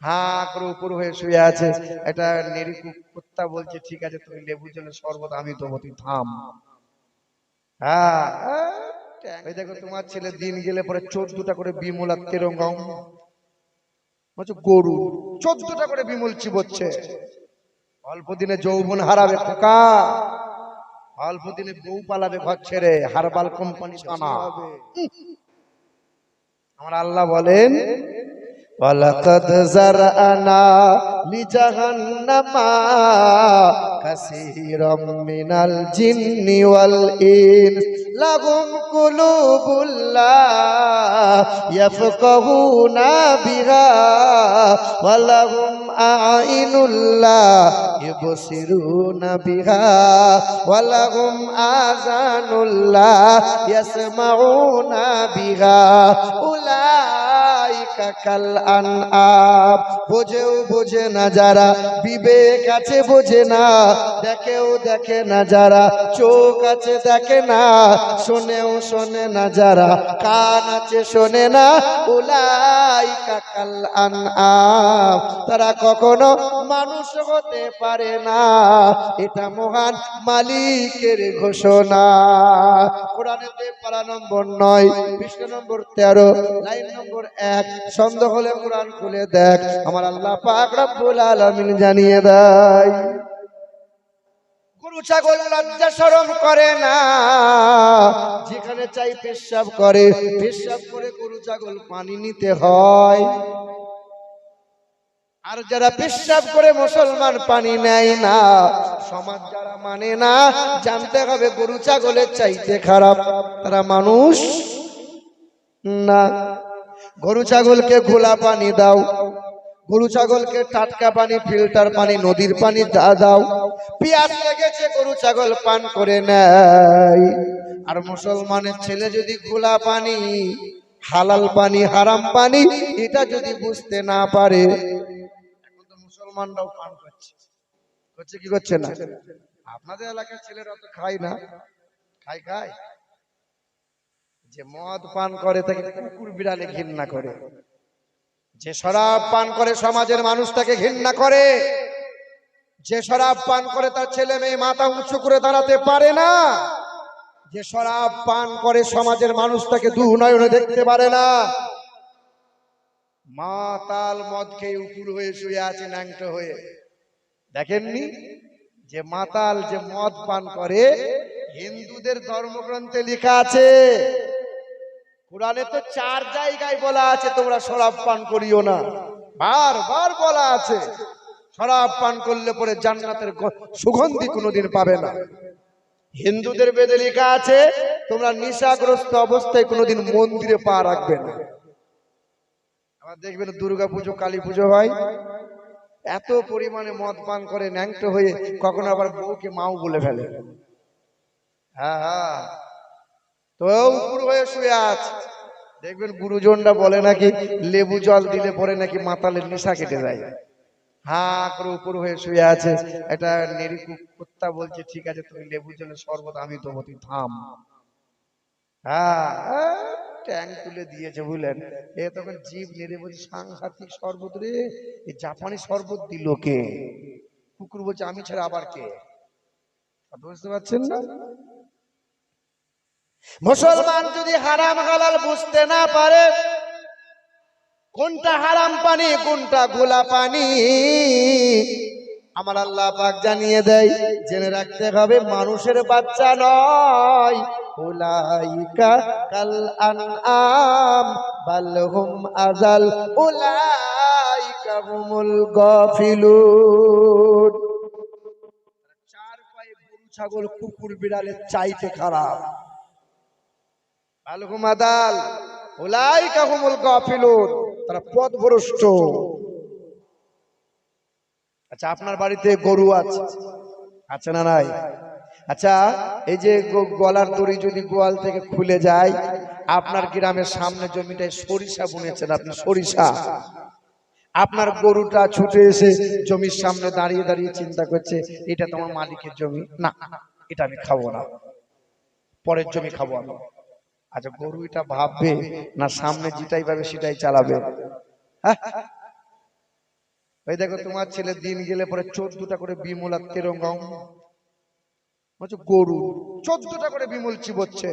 হাঁ করে উপর হয়ে শুয়ে আছে। এটা নিরীহ কুত্তা বলছে, ঠিক আছে তুমি লেবু জলের শরবত আমি দেবো, তুই থাম। হ্যাঁ, এই দেখো তোমার ছেলে দিন গেলে পরে 14টা করে বিমল আর তেরঙ্গা বলছে গরু 14টা করে বিমল চিবোচ্ছে। অল্প দিনে যৌবন হারাবে খোকা, অল্প দিনে বউ পালাবে ঘর ছেড়ে, হারবাল কোম্পানি ছানা। আমার আল্লাহ বলেন ওয়ালাকাদ যারআনা লিজাহান্নামা কাসীরাম মিনাল জিন্নি ওয়াল ইনস লাহুম কুলুবুল লা ইয়াফকাহুনা বিহা ওয়া লাহুম আ'ইনুল লা ইবসিরুনা বিহা ওয়া লাহুম আযানুল লা ইয়াসমাউনা বিহা উলাইকা কাল আনআম। বোঝেও বোঝে না যারা, বিবেক আছে বোঝে না, দেখেও দেখে না যারা, চোখ আছে দেখে না, শোনেও শোনে না যারা, কান আছে শোনে না, উলাইকা কাল আনআম। তারা কখনো মানুষ হতে পারে না, এটা মহান মালিকের ঘোষণা। কোরআনেতে পারা নম্বর 9 পৃষ্ঠা নম্বর 13 লাইন নম্বর 1। সন্দেহ হলে কোরআন খুলে দেখ, আমার আল্লাহ পাক রব্বুল আলামিন জানিয়ে দেয় গরু ছাগল লজ্জা শরম করে না, যেখানে চাই পেশাব করে, পেশাব করে গরু ছাগল পানি নিতে হয়। আর যারা পেশাব করে মুসলমান পানি নেয় না, সমাজ যারা মানে না, জানতে হবে গরু ছাগলের চাইতে খারাপ, তারা মানুষ না। গরু ছাগলকে খোলা পানি দাও, গরু ছাগলকে টাটকা পানি, ফিল্টার পানি, নদীর পানি দাও। পিয়াস লেগেছে গরু ছাগল পান করে নেয়। আর মুসলমানের ছেলে যদি খোলা পানি, হালাল পানি, হারাম পানি এটা যদি বুঝতে না পারে, এখন তো মুসলমানরাও পান করছে, করছে কি করছে না? আপনাদের এলাকার ছেলেরা তো খায় না, খায় যে মদ পান করে তাকে কুকুর বিড়ালে ঘৃণা করে, যে শরাব পান করে সমাজের মানুষ তাকে ঘৃণা করে, যে শরাব পান করে তার ছেলে মেয়ে মাথা উঁচু করে দাঁড়াতে পারে না, যে শরাব পান করে সমাজের মানুষ তাকে দু নয়নে দেখতে পারে না। মাতাল মদ খেয়ে উপুর হয়ে শুয়ে আছে ন্যাংটো হয়ে। দেখেননি যে মাতাল যে মদ পান করে, হিন্দুদের ধর্মগ্রন্থে লেখা আছে, কোরআনে তো 4 জায়গায় বলা আছে তোমরা শরাব পান করিও না, বারবার বলা আছে শরাব পান করলে পরে জান্নাতের সুগন্ধি কোনোদিন পাবে না। হিন্দুদের বেদে লেখা আছে তোমরা নেশাগ্রস্ত অবস্থায় কোনোদিন মন্দিরে পা রাখবে না। আবার দেখবেন দুর্গা পুজো, কালী পুজো হয়, এত পরিমাণে মদ পান করে ন্যাংটো হয়ে, কখনো আবার বউকে মাও বলে ফেলে। হ্যাঁ, তো উপর হয়ে শুয়ে আছে। দেখবেন গুরুজনরা বলে নাকি লেবু জল দিলে পরে নাকি মাতালের নেশা কেটে যায়। হাঁ করে উপর হয়ে শুয়ে আছে। এটা নিরীহ কুত্তা বলছে, ঠিক আছে তুমি লেবু জলের শরবত আমি দেবো, তুই থাম। হ্যাঁ, ট্যাং তুলে দিয়েছে বুঝলেন। এ তখন জীব নেড়ে বলছে সাংঘাতিক শরবত রে, এই জাপানি শরবত দিল কে? কুকুর বলছে আমি ছাড়া আবার কে? বুঝতে পারছেন না? মুসলমান যদি হারাম হালাল বুঝতে না পারে, কোনটা হারাম পানি কোনটা গোলা পানি, আমার আল্লাহ পাক জানিয়ে দেয়, জেনে রাখতে হবে মানুষের বাচ্চা নয়। উলাইকা কাল আনআম বাল হুম আযাল উলাইকা হুমুল গাফিলুন। 4 পায়ে গরু ছাগল কুকুর বিড়ালের চাইতে খারাপ। বাল হুম আযাল উলাইকা হুমুল গাফিলুন, তারা পথভ্রষ্ট। আচ্ছা আপনার বাড়িতে গরু আছে, আছে না নাই? আচ্ছা এই যে গলার দড়ি যদি গোয়াল থেকে খুলে যায়, আপনার গ্রামের সামনে জমিটায় সরিষা বুনেছেন আপনি, সরিষা, আপনার গরুটা ছুটে এসে জমির সামনে দাঁড়িয়ে দাঁড়িয়ে চিন্তা করছে এটা তোমার মালিকের জমি, না এটা আমি খাবো না, পরের জমি খাবো আমি। আচ্ছা গরু এটা ভাববে না সামনে যেটাই পাবে সেটাই চালাবে? হ্যাঁ, ওই দেখো তোমার ছেলে দিন গেলে পরে 14টা করে বিমল আর তেরঙ্গাও গরু 14টা করে বিমল চিবোচ্ছে।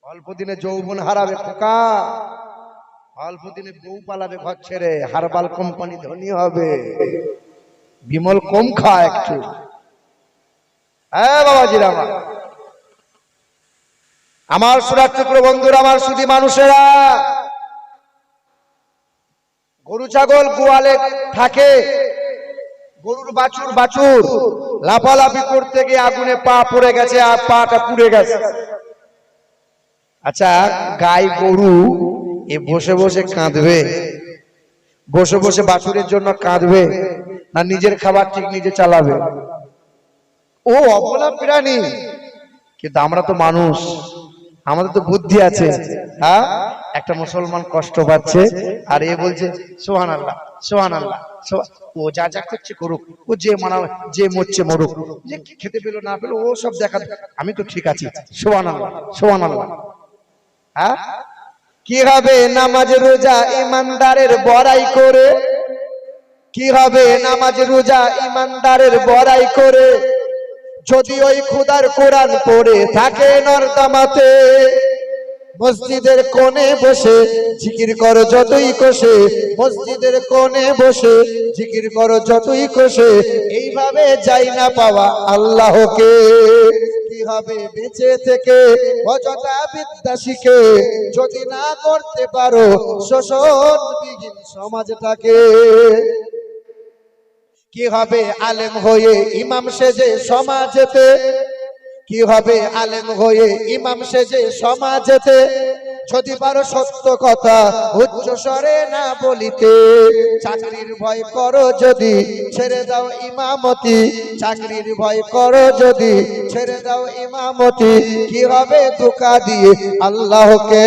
অল্প দিনে যৌবন হারাবে খোকা, অল্প দিনে বউ পালাবে ঘর ছেড়ে, হারবাল কোম্পানি ধনী হবে। বিমল কম খা একটু। হ্যাঁ বাবাজিরা আমার সুরাট চক্র বন্ধুরা, আমার শুধু মানুষেরা, গরু ছাগল গোয়ালে থাকে, গরুর বাছুর লাফালাফি করতে গিয়ে আগুনে পা পড়ে গেছে আর পাটা পুড়ে গেছে। আচ্ছা গাই গরু এ বসে বসে কাঁদবে, বসে বসে বাছুরের জন্য কাঁদবে, না নিজের খাবার ঠিক নিজে চালাবে? ও অবলা প্রাণী, কিন্তু আমরা তো মানুষ, আমাদের তো বুদ্ধি আছে। হ্যাঁ, একটা মুসলমান কষ্ট পাচ্ছে আর এ বলছে সুবহানাল্লাহ সুবহানাল্লাহ, ও যা যা করছে করুক, ও যে মানা যে মরছে মরুক, যে খেতে পেলো না পেলো ও সব দেখা, আমি তো ঠিক আছি সুবহানাল্লাহ সুবহানাল্লাহ। হ্যাঁ, কি হবে নামাজ রোজা ইমানদারের বড়াই করে, কি হবে নামাজ রোজা ইমানদারের বড়াই করে, যদি ওই খোদার কোরআন পড়ে থাকে নর্দমাতে। মসজিদের কোণে বসে জিকির করো যতই কষে, মসজিদের কোণে বসে জিকির করো যতই কষে, এইভাবে যাই না পাওয়া আল্লাহকে। কি হবে বেঁচে থেকে অযথা বিদ্যা শিখে, যদি না করতে পারো শোষণবিহীন সমাজটাকে। কি হবে আলেম হয়ে ইমাম সেজে সমাজেতে, কি হবে আলেম হয়ে ইমাম সেজে সমাজেতে, যদি পারো সত্য কথা উচ্চ স্বরে না বলিতে। চাকরির ভয় করো যদি ছেড়ে দাও ইমামতি, চাকরির ভয় করো যদি ছেড়ে দাও ইমামতি। কি হবে ধোঁকা দিয়ে আল্লাহকে,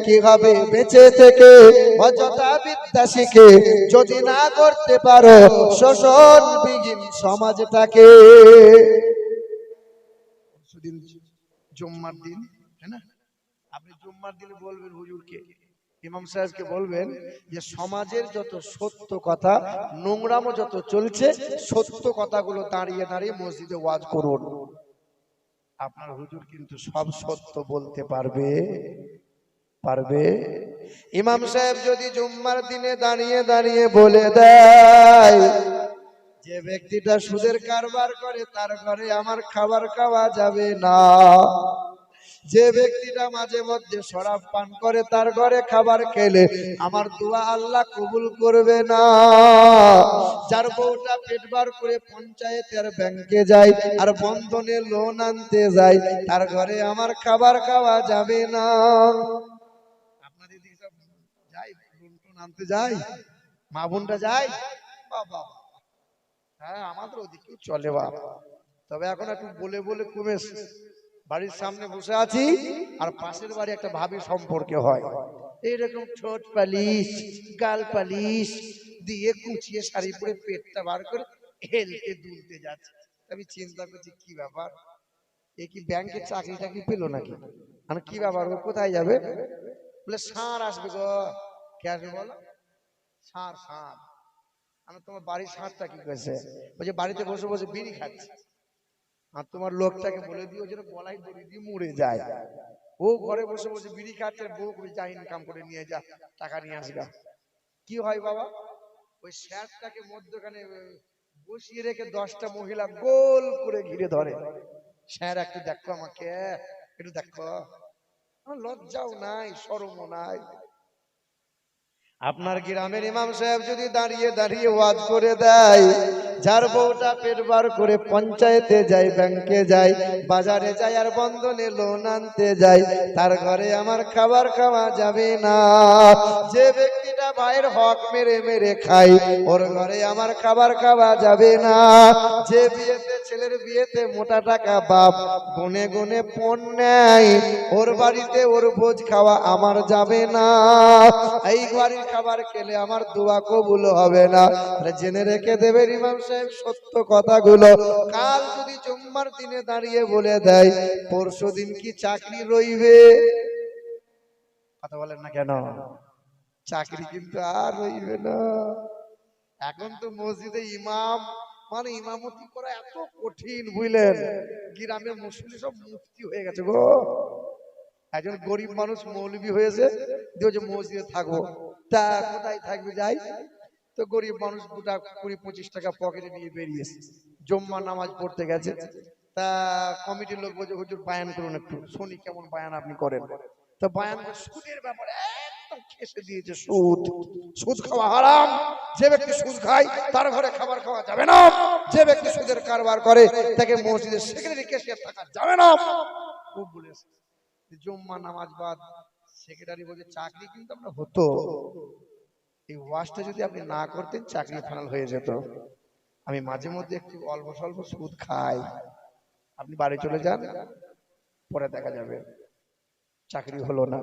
কি হবে বেঁচে থেকে অযথা বিদ্যা শিখে, যদি না করতে পারো শোষণবিহীন সমাজটাকে। জুম্মার দিন, তাই না? আপনি জুম্মার দিনে বলবেন হুজুরকে, ইমাম সাহেবকে বলবেন যে সমাজের যত সত্য কথা নোংরামো যত চলছে, সত্য কথাগুলো দাঁড়িয়ে দাঁড়িয়ে মসজিদে ওয়াজ করুন। আপনার হুজুর কিন্তু সব সত্য বলতে পারবে পারবে। ইমাম সাহেব যদি জুম্মার দিনে দাঁড়িয়ে দাঁড়িয়ে বলে দেয় যে ব্যক্তিটা সুদের কারবার করে তার ঘরে আমার খাবার খাওয়া যাবে না, যে ব্যক্তিটা মাঝে মধ্যে শরাব পান করে তার ঘরে খাবার খেলে আমার দোয়া আল্লাহ কবুল করবে না, যার বউটা পেট বার করে পঞ্চায়েতের ব্যাংকে যায় আর বন্ধনে লোন আনতে যায় তার ঘরে আমার খাবার খাওয়া যাবে না। আপনাদের দিকে সব যায়, লোন আনতে যায়, মা বোনটা যায়, বাবা হ্যাঁ আমাদের ওদিকেও চলে বাবা, তবে এখন একটু বলে বলে কমেছে। বাড়ির সামনে বসে আছি আর পাশের বাড়ি একটা ভাবি সম্পর্কে হয়, এইরকম ঠোঁট পালিশ গাল পালিশ দিয়ে কুচিয়ে শাড়ি পরে পেটটা বার করে হেলতে দুলতে যাচ্ছে। আমি চিন্তা করছি কি ব্যাপার, এ কি ব্যাংকের চাকরি টাকরি পেলো নাকি? মানে কি ব্যাপার, ও কোথায় যাবে? বলে ষাঁড় আসবে গো। কে আসবে বলো? ষাঁড় ষাঁড়। আমি তোমার বাড়ির ষাঁড়টা কি করেছে? বলছে বাড়িতে বসে বসে বিড়ি খাচ্ছে। আর তোমার লোকটাকে বলে দিও যেন গলায় দড়ি দিয়ে মরে যায়। ও ঘরে বসে বসে বিড়ি খাচ্ছে, বউ করে যা ইনকাম করে নিয়ে যা, টাকা নিয়ে আসবে। কি হয় বাবা, ওই শ্যাটটাকে মধ্যখানে বসিয়ে রেখে 10টা মহিলা গোল করে ঘিরে ধরে। স্যার একটু দেখো আমাকে, একটু দেখো, আমার লজ্জাও নাই শরমও নাই। আপনার গ্রামের ইমাম সাহেব যদি দাঁড়িয়ে দাঁড়িয়ে ওয়াজ করে দেয়, যার বউটা পেট বার করে পঞ্চায়েতে যায়, ব্যাংকে যায়, বাজারে যায় আর বন্ধনে লোন আনতে যায়, তার ঘরে আমার খাবার খাওয়া যাবে না। যে ব্যক্তিটা ভাইয়ের হক মেরে মেরে খায় ওর ঘরে আমার খাবার খাওয়া যাবে না। যে বিয়েতে ছেলের বিয়েতে মোটা টাকা বাপ গুনে গুনে পণ নেয় ওর বাড়িতে ওর ভোজ খাওয়া আমার যাবে না। এই বাড়ির খাবার খেলে আমার দোয়া কবুল হবে না। জেনে রেখে দেবেন ইমাম সাহেব সত্য কথাগুলো। কাল যদি জুম্মার দিনে দাঁড়িয়ে বলে দেয় পরশু দিন কি চাকরি রইবে? কথা বলেন না কেন? চাকরি কিন্তু আর রইবে না। এখন তো মসজিদে ইমাম মানে ইমামতি করা এত কঠিন, বুঝলেন? গ্রামের মুসলিম সব মুফতি হয়ে গেছে গো। একজন গরিব মানুষ মৌলবি হয়েছে, দিয়ে যে মসজিদে থাকবো, তা কোথায় থাকবে? যাই তো গরিব মানুষ 20-25 টাকা পকেটে নিয়ে বেরিয়েছে, জুম্মা নামাজ পড়তে গেছে। তা কমিটির লোক বলছে, হুজুর বায়ান করুন একটু, শুনি কেমন বায়ান আপনি করেন। তো বায়ান সুদের ব্যাপারে একদম খেসে দিয়েছে, সুদ, সুদ খাওয়া হারাম, যে ব্যক্তি সুদ খায় তার ঘরে খাবার খাওয়া যাবে না, যে ব্যক্তি সুদের কারবার করে তাকে মসজিদের সেক্রেটারি ক্যাশিয়ার থাকা যাবে না। খুব বলেছে। জুম্মা নামাজ বাদ, সেক্রেটারি বলছে চাকরি কিন্তু আমরা হতো, এই ওয়াজটা যদি আপনি না করতেন চাকরি ফাইনাল হয়ে যেত। আমি মাঝে মধ্যে একটু অল্প স্বল্প সুদ খাই, আপনি বাড়ি চলে যান, পরে দেখা যাবে। চাকরি হলো না।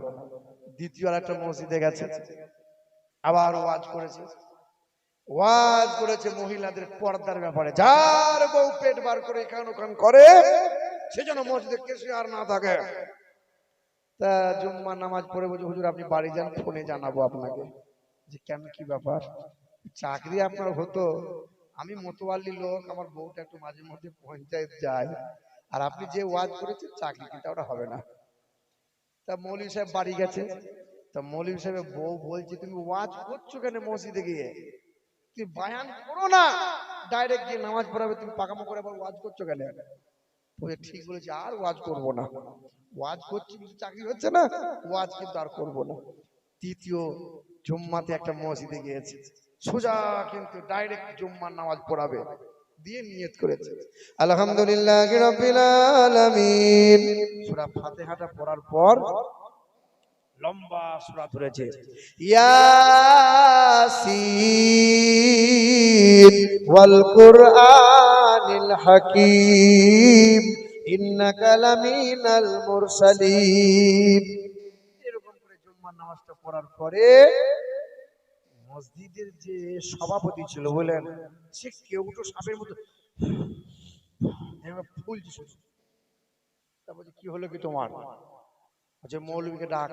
দ্বিতীয় আর একটা মসজিদে গেছে, আবার ওয়াজ করেছে। ওয়াজ করেছে মহিলাদের পর্দার ব্যাপারে, যার বউ পেট বার করে এখান ওখান করে সেজন্য মসজিদে ক্যাশিয়ার না থাকে। তা জুম্মা নামাজ পড়ে বলছে, হুজুর আপনি বাড়ি যান, ফোনে জানাবো আপনাকে। যে কেন, কি ব্যাপার? চাকরি আপনার হতো, আমি মতোয়াল্লি লোক, আমার বউটা একটু মাঝে মধ্যে পঞ্চায়েত যায়, আর আপনি যে ওয়াজ করেছেন চাকরি কিন্তু ওটা হবে না। তা মৌলভী সাহেব বাড়ি গেছে, তা মৌলভী সাহেবের বউ বলছে, তুমি ওয়াজ করছো কেন মসজিদে গিয়ে? তুমি বায়ান করো না, ডাইরেক্ট গিয়ে নামাজ পড়াবে, তুমি পাকামো করে আবার ওয়াজ করছো কেন? বলে ঠিক বলেছে, আর ওয়াজ করবো না, ওয়াজ করছি কিন্তু চাকরি হচ্ছে না, ওয়াজ কিন্তু আর করবো না। তৃতীয় জুম্মাতে একটা মসজিদে গিয়েছে, সোজা কিন্তু ডাইরেক্ট জুম্মার নামাজ পড়াবে, দিয়ে নিয়ত করেছে আলহামদুলিল্লাহি রাব্বিল আলামিন। সূরা ফাতিহাটা পড়ার পর লম্বা সূরা ধরেছে, ইয়াসিন ওয়াল কুরআনিল হাকীম ইন্নাকা লামিনাল মুরসালিন। এরকম করে জুম্মার নামাজটা পড়ার পরে মসজিদের যে সভাপতি ছিল, বলেন, সে কেউ তো সাপের মতো ফুলছে। তারপর কি হলো কি তোমার? বলছে মৌলভীকে ডাক।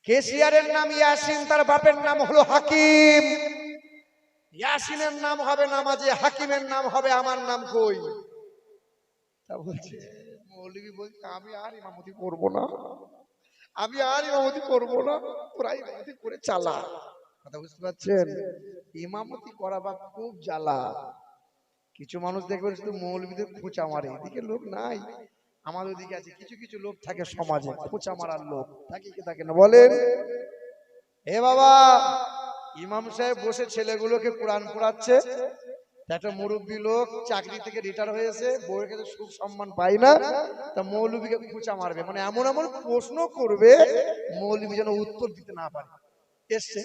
কেশিয়ারের নাম ইয়াসিন, তার বাপের নাম হলো হাকিম। ইয়াসিনের নাম হবে নামাজে, হাকিমের নাম হবে আমার নাম কই? তা বলছে মৌলভী বলছে, আমি আর ইমামতি করবো না, আমি আর ইমামতি করবো না, তোরা ইমামতি করে চালা। কথা বুঝতে পারছেন? ইমামতি করা বা খুব জ্বালা। কিছু মানুষ দেখবেন শুধু মৌলভীদের খোঁচা মারে, এদিকে লোক নাই, আমাদের ওদিকে আছে কিছু কিছু লোক থাকে সমাজে, খোঁচা মারার লোক থাকে কি থাকে না বলেন? এ বাবা, ইমাম সাহেব বসে ছেলেগুলোকে কোরআন পড়াচ্ছে, একটা মুরব্বী লোক চাকরি থেকে রিটায়ার হয়েছে, বউয়ের কাছে সুখ সম্মান পায় না, তা মৌলভীকে খোঁচা মারবে, মানে এমন এমন প্রশ্ন করবে মৌলভী যেন উত্তর দিতে না পারে। এসছে,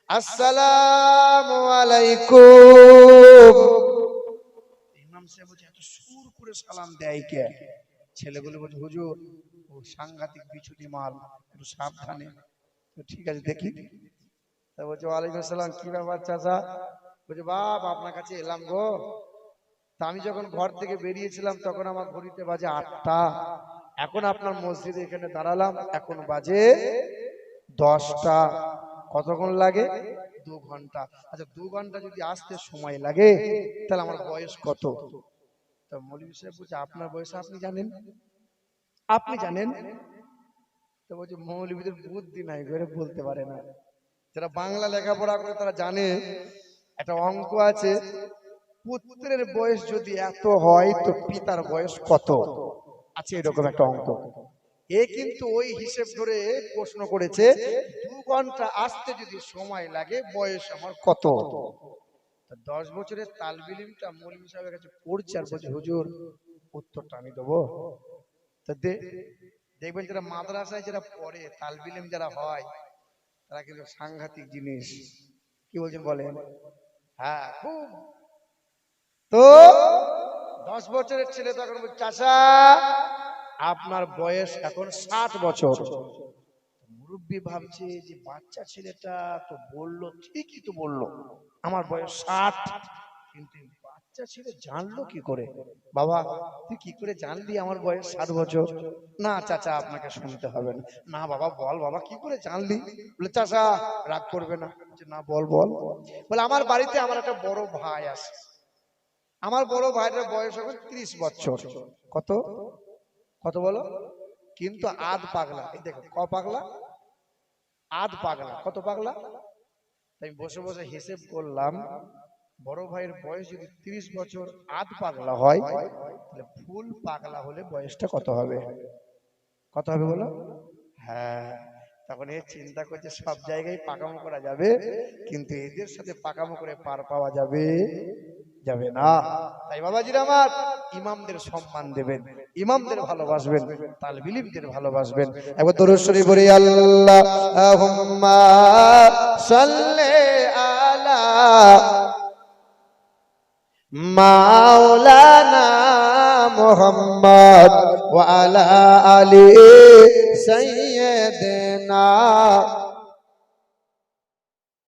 আসসালামু আলাইকুম। ইমাম সাহেব বলছে, এত সুর করে সালাম দেয় কে? ছেলেগুলো বলছে, হুজুর ও সাংঘাতিক বিছুটি মাল, একটু সাবধানে। তো ঠিক আছে দেখি। তা বলছে, ওয়ালাইকুম আসসালাম, কি ব্যাপার চাচা? বলছে, বাপ আপনার কাছে এলাম গো। তা আমি যখন ঘর থেকে বেরিয়েছিলাম তখন আমার ঘড়িতে বাজে 8টা, এখন আপনার মসজিদে এখানে দাঁড়ালাম, এখন বাজে 10টা। কতক্ষণ লাগে? 2 ঘন্টা। আচ্ছা 2 ঘন্টা যদি আসতে সময় লাগে তাহলে আমার বয়স কত? তা মৌলভী সাহেব বলছে, আপনার বয়স আপনি জানেন? আপনি জানেন? তো বলছে, মৌলভীদের বুদ্ধি নাই, ঘরে বলতে পারে না। যারা বাংলা লেখাপড়া করে তারা জানে একটা অঙ্ক আছে, পুত্রের বয়স যদি এত হয় তো পিতার বয়স কত? আছে এরকম একটা অঙ্ক। এ কিন্তু ওই হিসেব ধরে প্রশ্ন করেছে, 2 ঘন্টা আসতে যদি সময় লাগে বয়স আমার কত? 10 বছরের তালবিল ইলমটা মৌলভী সাহেবের কাছে পড়ছে, আর বলছে, হুজুর উত্তরটা আমি দেবো। তা দেখবেন যারা মাদ্রাসায় যারা পড়ে, তালবিল ইলম যারা হয়, তারা কিন্তু সাংঘাতিক জিনিস। কি বলছেন বলেন? হ্যাঁ খুব। তো 10 বছরের ছেলে তখন বলছে, চাচা আপনার বয়স এখন 60 বছর। মুরব্বী ভাবছে যে বাচ্চা ছেলেটা তো বললো, ঠিকই তো বললো আমার বয়স 60, কিন্তু বাচ্চা বাচ্চা ছেলে জানলো কি করে? বাবা তুই কি করে জানলি আমার বয়স 60 বছর? না চাচা আপনাকে শুনতে হবে না। না বাবা বল, বাবা কি করে জানলি? বলে চাচা রাগ করবে না। না বল বল। বলে আমার বাড়িতে আমার একটা বড় ভাই আছে, আমার বড় ভাইটার বয়স এখন 30 বছর। কত কত বলো? কিন্তু আধ পাগলা। এই দেখো ক পাগলা? আধ পাগলা। কত পাগলা? তাই বসে বসে হিসেব করলাম, বড় ভাইয়ের বয়স যদি 30 বছর আধ পাগলা হয়, তাহলে ফুল পাগলা হলে বয়সটা কত হবে? কত হবে বলো? হ্যাঁ, তখন এ চিন্তা করছে সব জায়গায় পাকামো করা যাবে, কিন্তু এদের সাথে পাকামো করে পার পাওয়া যাবে যাবে না। তাই বাবাজির আমার, ইমামদের সম্মান দেবেন, ইমামদের ভালোবাসবেন, তালবে ইলমদের ভালোবাসবেন। একবার দরুদ শরীফ পড়ি, আল্লাহুম্মা সাল্লি আলা মাওলানা মুহাম্মদ ওয়া আলা আলি সাইয়্যিদিনা